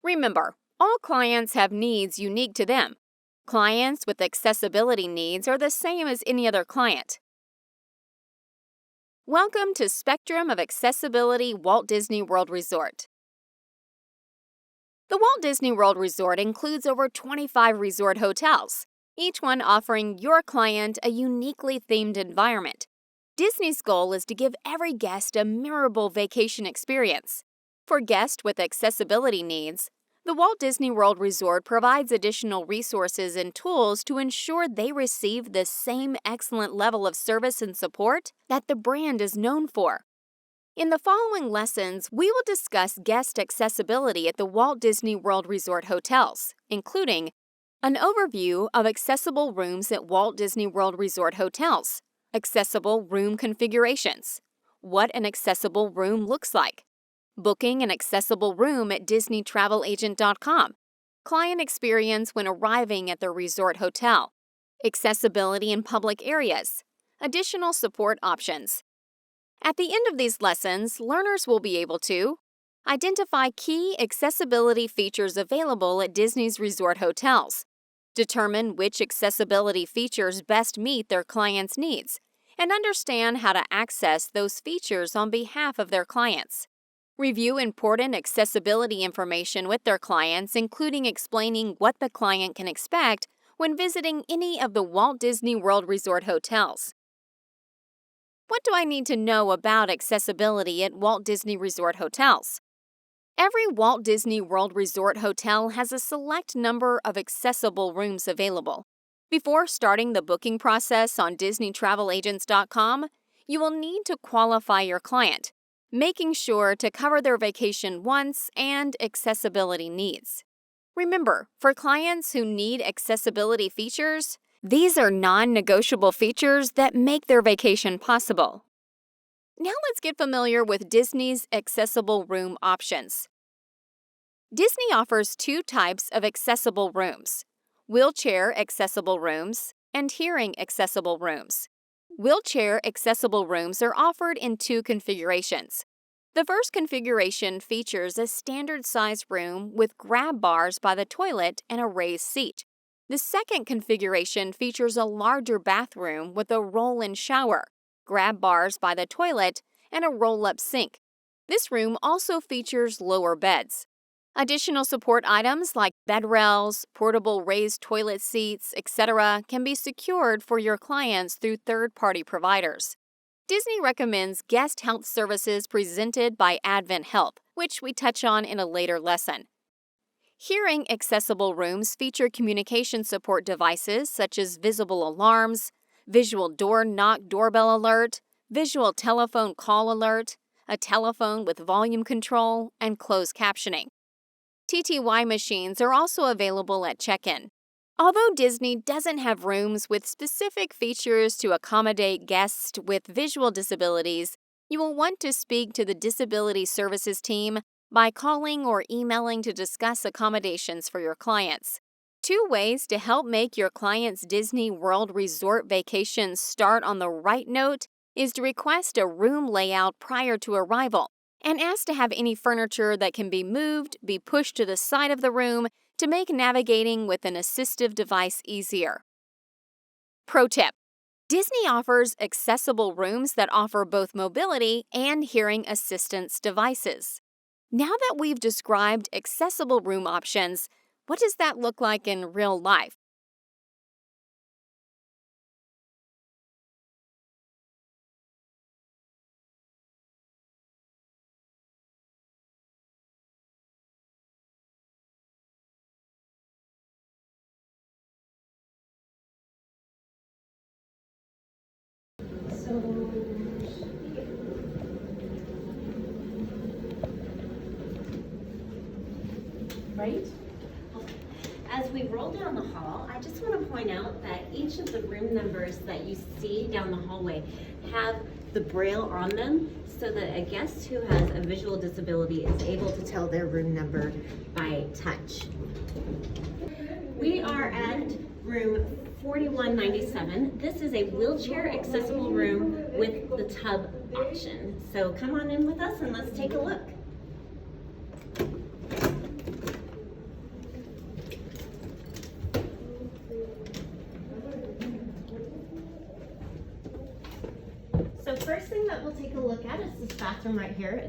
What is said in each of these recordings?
Remember, all clients have needs unique to them. Clients with accessibility needs are the same as any other client. Welcome to Spectrum of Accessibility Walt Disney World Resort. The Walt Disney World Resort includes over 25 resort hotels, each one offering your client a uniquely themed environment. Disney's goal is to give every guest a memorable vacation experience. For guests with accessibility needs, the Walt Disney World Resort provides additional resources and tools to ensure they receive the same excellent level of service and support that the brand is known for. In the following lessons, we will discuss guest accessibility at the Walt Disney World Resort hotels, including an overview of accessible rooms at Walt Disney World Resort hotels, accessible room configurations, what an accessible room looks like, booking an accessible room at OutsideAgents.com, client experience when arriving at the resort hotel, accessibility in public areas, additional support options. At the end of these lessons, learners will be able to identify key accessibility features available at Disney's resort hotels, determine which accessibility features best meet their clients' needs, and understand how to access those features on behalf of their clients. Review important accessibility information with their clients, including explaining what the client can expect when visiting any of the Walt Disney World Resort hotels. What do I need to know about accessibility at Walt Disney Resort hotels? Every Walt Disney World Resort hotel has a select number of accessible rooms available. Before starting the booking process on DisneyTravelAgents.com, you will need to qualify your client, making sure to cover their vacation wants and accessibility needs. Remember, for clients who need accessibility features, these are non-negotiable features that make their vacation possible. Now let's get familiar with Disney's accessible room options. Disney offers two types of accessible rooms: wheelchair accessible rooms and hearing accessible rooms. Wheelchair accessible rooms are offered in two configurations. The first configuration features a standard-sized room with grab bars by the toilet and a raised seat. The second configuration features a larger bathroom with a roll-in shower, grab bars by the toilet, and a roll-up sink. This room also features lower beds. Additional support items like bed rails, portable raised toilet seats, etc. can be secured for your clients through third-party providers. Disney recommends guest health services presented by Advent Help, which we touch on in a later lesson. Hearing accessible rooms feature communication support devices such as visible alarms, visual door knock doorbell alert, visual telephone call alert, a telephone with volume control, and closed captioning. TTY machines are also available at check-in. Although Disney doesn't have rooms with specific features to accommodate guests with visual disabilities, you will want to speak to the Disability Services team by calling or emailing to discuss accommodations for your clients. Two ways to help make your client's Disney World Resort vacations start on the right note is to request a room layout prior to arrival and ask to have any furniture that can be moved be pushed to the side of the room to make navigating with an assistive device easier. Pro tip: Disney offers accessible rooms that offer both mobility and hearing assistance devices. Now that we've described accessible room options, what does that look like in real life? Right? As we roll down the hall, I just want to point out that each of the room numbers that you see down the hallway have the braille on them so that a guest who has a visual disability is able to tell their room number by touch. We are at room 4197. This is a wheelchair accessible room with the tub option. So come on in with us and let's take a look. that we'll take a look at is this bathroom right here.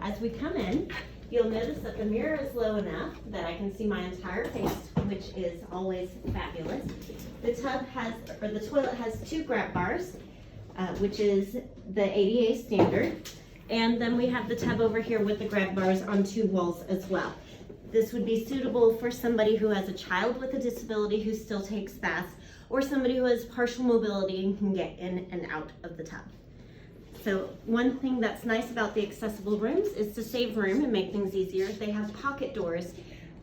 As we come in, you'll notice that the mirror is low enough that I can see my entire face, which is always fabulous. The toilet has 2 grab bars, which is the ADA standard. And then we have the tub over here with the grab bars on 2 walls as well. This would be suitable for somebody who has a child with a disability who still takes baths, or somebody who has partial mobility and can get in and out of the tub. So one thing that's nice about the accessible rooms is to save room and make things easier. They have pocket doors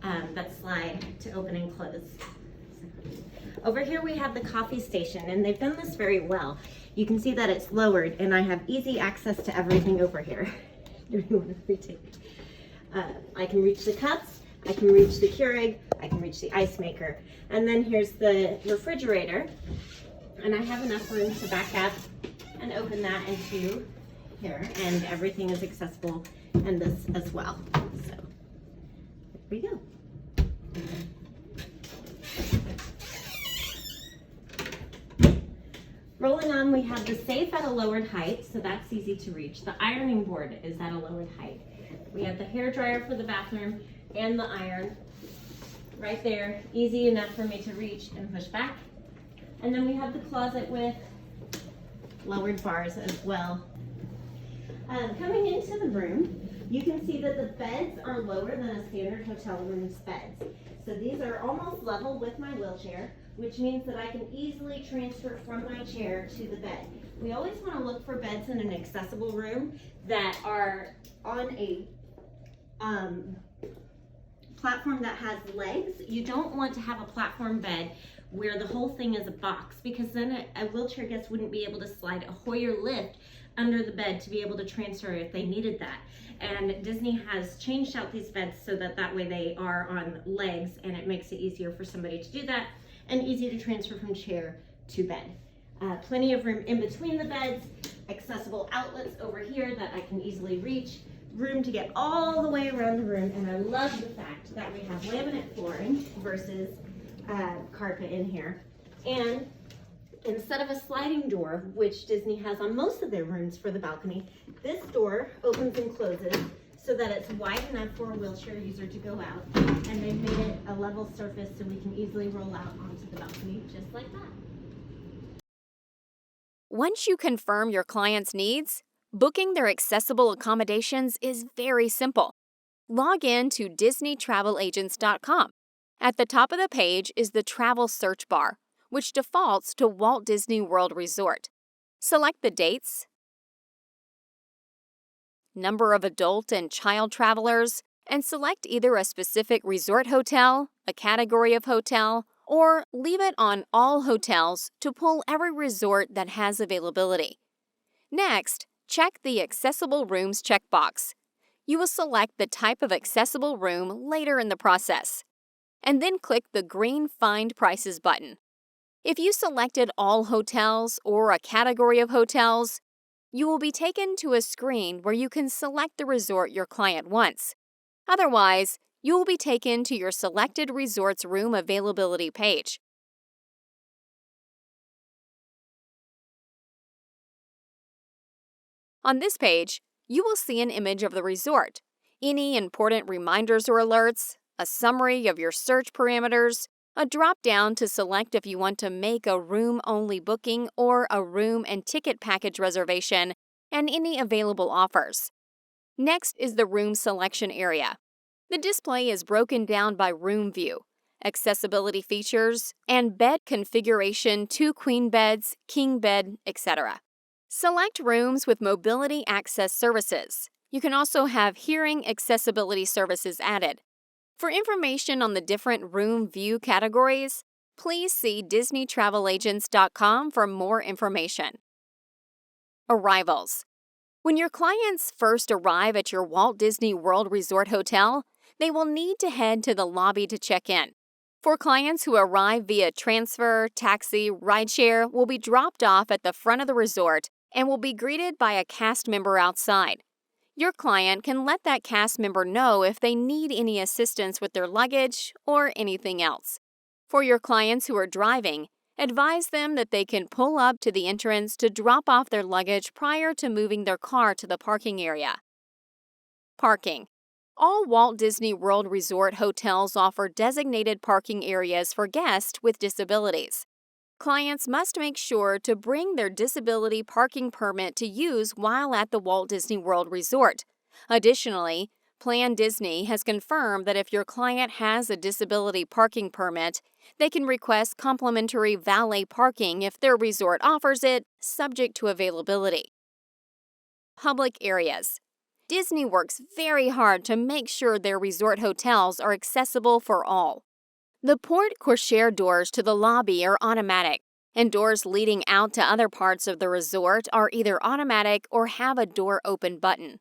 that slide to open and close. Over here we have the coffee station, and they've done this very well. You can see that it's lowered, and I have easy access to everything over here. Do you want to retake it? I can reach the cups, I can reach the Keurig, I can reach the ice maker. And then here's the refrigerator, and I have enough room to back up and open that into here, and everything is accessible in this as well. So there we go. Rolling on, we have the safe at a lowered height, so that's easy to reach. The ironing board is at a lowered height. We have the hair dryer for the bathroom and the iron right there, easy enough for me to reach and push back. And then we have the closet with lowered bars as well. Coming into the room, you can see that the beds are lower than a standard hotel room's beds. So these are almost level with my wheelchair, which means that I can easily transfer from my chair to the bed. We always want to look for beds in an accessible room that are on a platform that has legs. You don't want to have a platform bed where the whole thing is a box, because then a wheelchair guest wouldn't be able to slide a Hoyer lift under the bed to be able to transfer if they needed that. And Disney has changed out these beds so that way they are on legs, and it makes it easier for somebody to do that and easy to transfer from chair to bed. Plenty of room in between the beds, accessible outlets over here that I can easily reach, room to get all the way around the room, and I love the fact that we have laminate flooring versus carpet in here. And instead of a sliding door, which Disney has on most of their rooms for the balcony, this door opens and closes so that it's wide enough for a wheelchair user to go out, and they've made it a level surface so we can easily roll out onto the balcony just like that. Once you confirm your client's needs, booking their accessible accommodations is very simple. Log in to DisneyTravelAgents.com. At the top of the page is the travel search bar, which defaults to Walt Disney World Resort. Select the dates, number of adult and child travelers, and select either a specific resort hotel, a category of hotel, or leave it on all hotels to pull every resort that has availability. Next, check the Accessible Rooms checkbox. You will select the type of accessible room later in the process, and then click the green Find Prices button. If you selected all hotels or a category of hotels, you will be taken to a screen where you can select the resort your client wants. Otherwise, you will be taken to your selected resort's room availability page. On this page, you will see an image of the resort, any important reminders or alerts, a summary of your search parameters, a drop-down to select if you want to make a room-only booking or a room and ticket package reservation, and any available offers. Next is the room selection area. The display is broken down by room view, accessibility features, and bed configuration: 2 queen beds, king bed, etc. Select rooms with mobility access services. You can also have hearing accessibility services added. For information on the different room view categories, please see DisneyTravelAgents.com for more information. Arrivals. When your clients first arrive at your Walt Disney World Resort Hotel, they will need to head to the lobby to check in. For clients who arrive via transfer, taxi, rideshare, will be dropped off at the front of the resort and will be greeted by a cast member outside. Your client can let that cast member know if they need any assistance with their luggage or anything else. For your clients who are driving, Advise them that they can pull up to the entrance to drop off their luggage prior to moving their car to the parking area. Parking. All Walt Disney World Resort hotels offer designated parking areas for guests with disabilities. Clients must make sure to bring their disability parking permit to use while at the Walt Disney World Resort. Additionally, Plan Disney has confirmed that if your client has a disability parking permit, they can request complimentary valet parking if their resort offers it, subject to availability. Public areas. Disney works very hard to make sure their resort hotels are accessible for all. The port cochere doors to the lobby are automatic, and doors leading out to other parts of the resort are either automatic or have a door open button.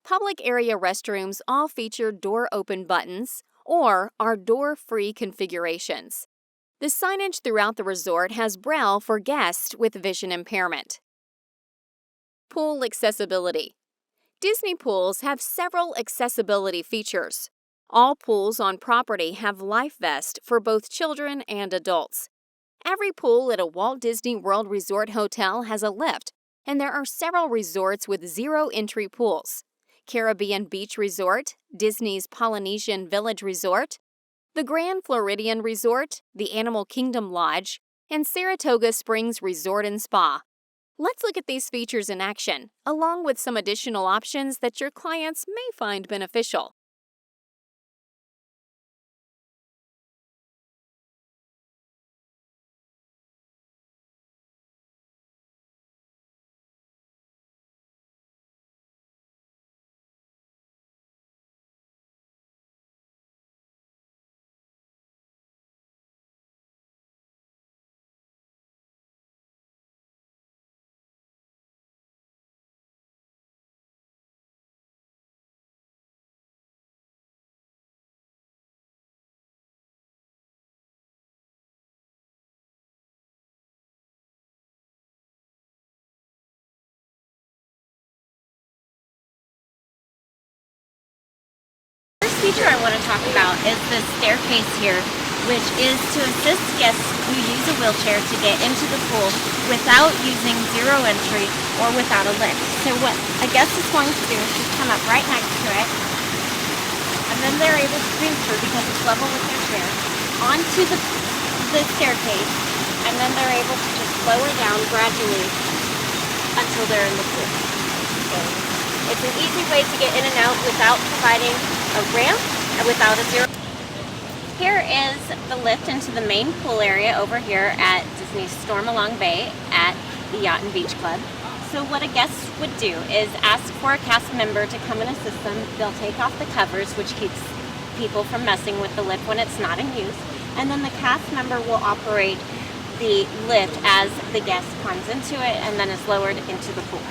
Public area restrooms all feature door open buttons or are door-free configurations. The signage throughout the resort has Braille for guests with vision impairment. Pool accessibility. Disney pools have several accessibility features. All pools on property have life vests for both children and adults. Every pool at a Walt Disney World Resort hotel has a lift, and there are several resorts with zero-entry pools. Caribbean Beach Resort, Disney's Polynesian Village Resort, the Grand Floridian Resort, the Animal Kingdom Lodge, and Saratoga Springs Resort and Spa. Let's look at these features in action, along with some additional options that your clients may find beneficial. First feature I want to talk about is the staircase here, which is to assist guests who use a wheelchair to get into the pool without using zero entry or without a lift. So what a guest is going to do is just come up right next to it, and then they're able to transfer, because it's level with their chair, onto the staircase, and then they're able to just lower down gradually until they're in the pool. So it's an easy way to get in and out without providing a ramp and without a zero. Here is the lift into the main pool area over here at Disney's Stormalong Bay at the Yacht and Beach Club. So what a guest would do is ask for a cast member to come and assist them. They'll take off the covers, which keeps people from messing with the lift when it's not in use. And then the cast member will operate the lift as the guest climbs into it and then is lowered into the pool.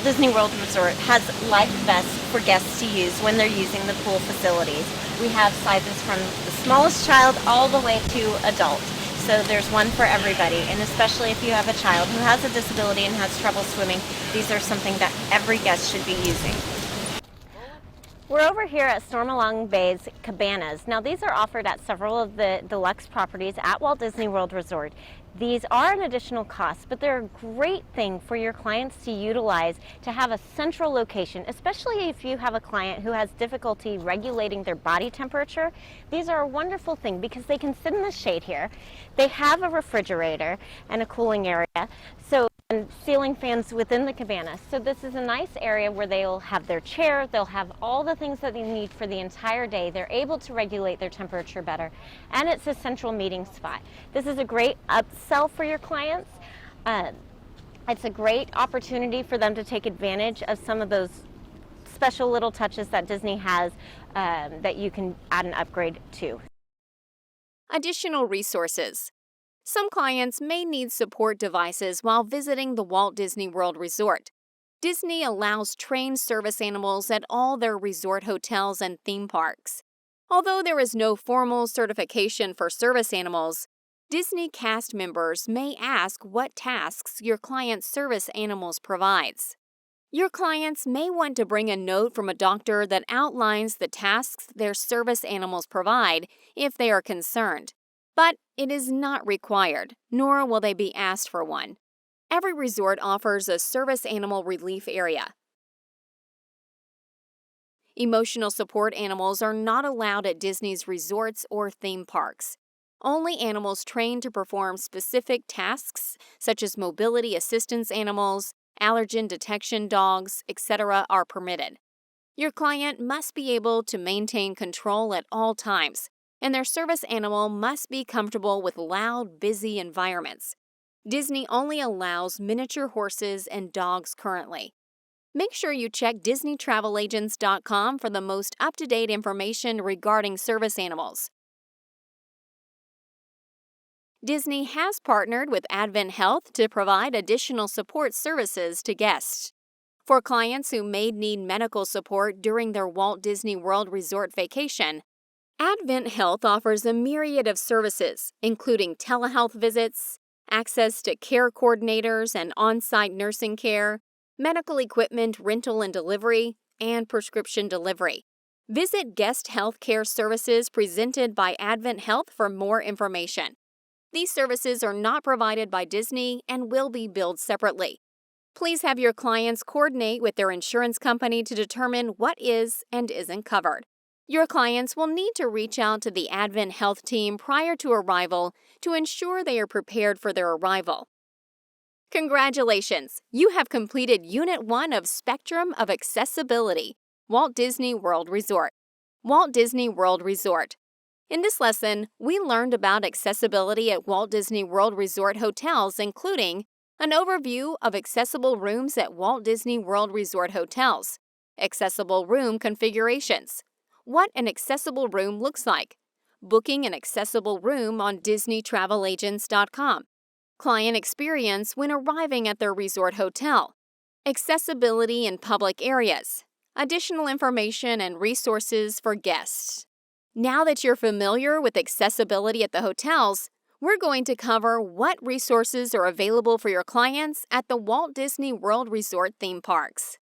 Disney World Resort has life vests for guests to use when they're using the pool facilities. We have sizes from the smallest child all the way to adult. So there's one for everybody, and especially if you have a child who has a disability and has trouble swimming, these are something that every guest should be using. We're over here at Stormalong Bay's cabanas. Now these are offered at several of the deluxe properties at Walt Disney World Resort. These are an additional cost, but they're a great thing for your clients to utilize to have a central location, especially if you have a client who has difficulty regulating their body temperature. These are a wonderful thing because they can sit in the shade here. They have a refrigerator and a cooling area, and ceiling fans within the cabana. So this is a nice area where they'll have their chair, they'll have all the things that they need for the entire day. They're able to regulate their temperature better, and it's a central meeting spot. This is a great upsell for your clients. It's a great opportunity for them to take advantage of some of those special little touches that Disney has that you can add an upgrade to. Additional resources. Some clients may need support devices while visiting the Walt Disney World Resort. Disney allows trained service animals at all their resort hotels and theme parks. Although there is no formal certification for service animals, Disney cast members may ask what tasks your client's service animals provides. Your clients may want to bring a note from a doctor that outlines the tasks their service animals provide if they are concerned. But it is not required, nor will they be asked for one. Every resort offers a service animal relief area. Emotional support animals are not allowed at Disney's resorts or theme parks. Only animals trained to perform specific tasks, such as mobility assistance animals, allergen detection dogs, etc., are permitted. Your client must be able to maintain control at all times, and their service animal must be comfortable with loud, busy environments. Disney only allows miniature horses and dogs currently. Make sure you check DisneyTravelAgents.com for the most up-to-date information regarding service animals. Disney has partnered with Advent Health to provide additional support services to guests. For clients who may need medical support during their Walt Disney World Resort vacation, Advent Health offers a myriad of services, including telehealth visits, access to care coordinators and on-site nursing care, medical equipment rental and delivery, and prescription delivery. Visit Guest Health Care Services presented by Advent Health for more information. These services are not provided by Disney and will be billed separately. Please have your clients coordinate with their insurance company to determine what is and isn't covered. Your clients will need to reach out to the Advent Health team prior to arrival to ensure they are prepared for their arrival. Congratulations! You have completed Unit 1 of Spectrum of Accessibility, Walt Disney World Resort. Walt Disney World Resort. In this lesson, we learned about accessibility at Walt Disney World Resort hotels, including an overview of accessible rooms at Walt Disney World Resort hotels, accessible room configurations, what an accessible room looks like, booking an accessible room on DisneyTravelAgents.com, client experience when arriving at their resort hotel, accessibility in public areas, additional information and resources for guests. Now that you're familiar with accessibility at the hotels, we're going to cover what resources are available for your clients at the Walt Disney World Resort theme parks.